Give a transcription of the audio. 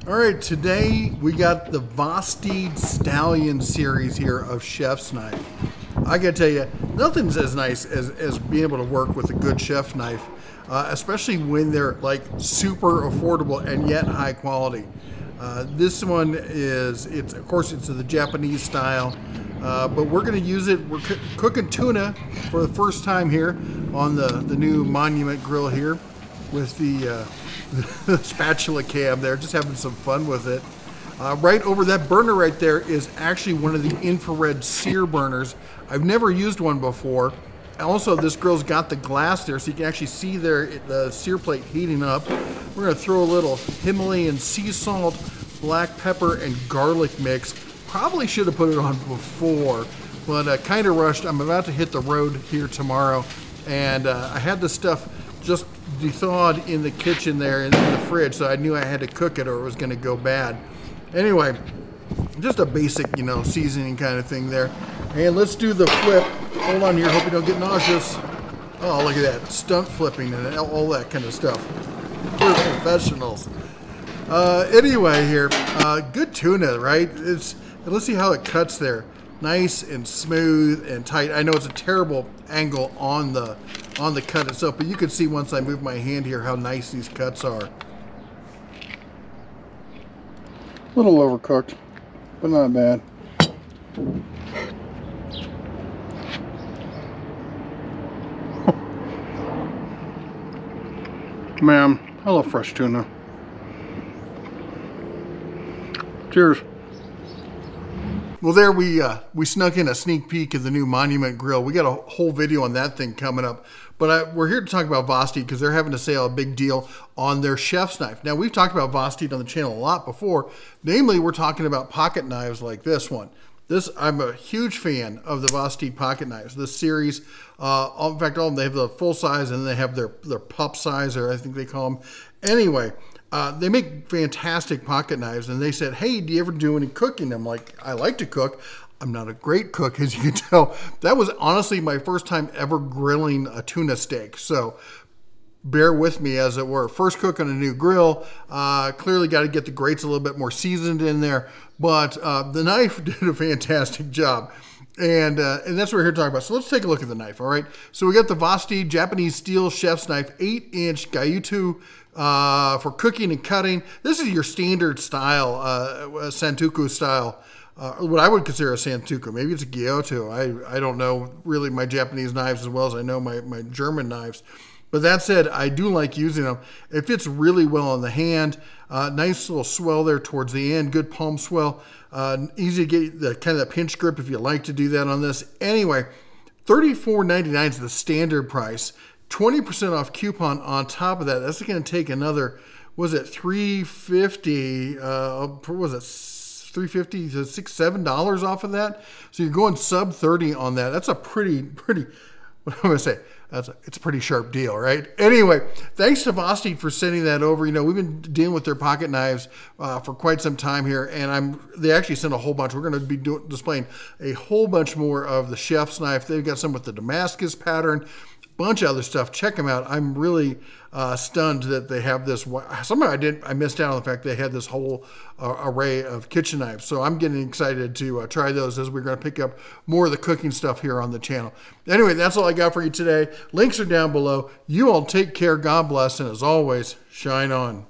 All right, today we got the Vosteed Stallion series here of chef's knife. I gotta tell you, nothing's as nice as being able to work with a good chef's knife, especially when they're like super affordable and yet high quality. This one is, of course it's the Japanese style, but we're gonna use it. We're cooking tuna for the first time here on the new Monument grill here with the spatula cam there, just having some fun with it. Right over that burner right there is actually one of the infrared sear burners. I've never used one before. Also, this grill's got the glass there, so you can actually see there the sear plate heating up. We're gonna throw a little Himalayan sea salt, black pepper, and garlic mix. Probably should have put it on before, but kind of rushed. I'm about to hit the road here tomorrow, and I had the stuff just thawed in the kitchen there in the fridge, so I knew I had to cook it or it was going to go bad. Anyway, just a basic, seasoning kind of thing there. And let's do the flip. Hold on here, hope you don't get nauseous. Oh, look at that, stunt flipping and all that kind of stuff. We're professionals. Anyway here, good tuna, right? Let's see how it cuts there. Nice and smooth and tight. I know it's a terrible angle on the cut itself, but you can see once I move my hand here how nice these cuts are. A little overcooked, but not bad. Man, I love fresh tuna. Cheers. Well, there we snuck in a sneak peek of the new Monument grill. We got a whole video on that thing coming up. But we're here to talk about Vosteed because they're having a sale, a big deal on their chef's knife. Now, we've talked about Vosteed on the channel a lot before. Namely, we're talking about pocket knives like this one. I'm a huge fan of the Vosteed pocket knives. This series, in fact, all of them, they have the full size and they have their pup size, or I think they call them. Anyway, they make fantastic pocket knives, and they said, hey, do you ever do any cooking? I'm like, I like to cook. I'm not a great cook, as you can tell. That was honestly my first time ever grilling a tuna steak, so bear with me, as it were. First cook on a new grill. Clearly got to get the grates a little bit more seasoned in there, but the knife did a fantastic job. And that's what we're here to talk about. So let's take a look at the knife, all right? So we got the Vosteed Japanese steel chef's knife, 8-inch Gyuto for cooking and cutting. This is your standard style, Santoku style, what I would consider a Santoku. Maybe it's a Gyuto. I don't know really my Japanese knives as well as I know my German knives. But that said, I do like using them. It fits really well on the hand. Nice little swell there towards the end. Good palm swell. Easy to get the kind of that pinch grip if you like to do that on this. Anyway, $34.99 is the standard price. 20% off coupon on top of that. That's going to take another, was it $350? Was it $350 to $7 off of that? So you're going sub 30 on that. That's a pretty. What am I going to say? It's a pretty sharp deal, right? Anyway, thanks to Vosteed for sending that over. We've been dealing with their pocket knives for quite some time here, and they actually sent a whole bunch. We're going to be displaying a whole bunch more of the chef's knife. They've got some with the Damascus pattern, bunch of other stuff. Check them out. I'm really stunned that they have this. Somehow I missed out on the fact they had this whole array of kitchen knives. So I'm getting excited to try those as we're going to pick up more of the cooking stuff here on the channel. Anyway, that's all I got for you today. Links are down below. You all take care. God bless. And as always, shine on.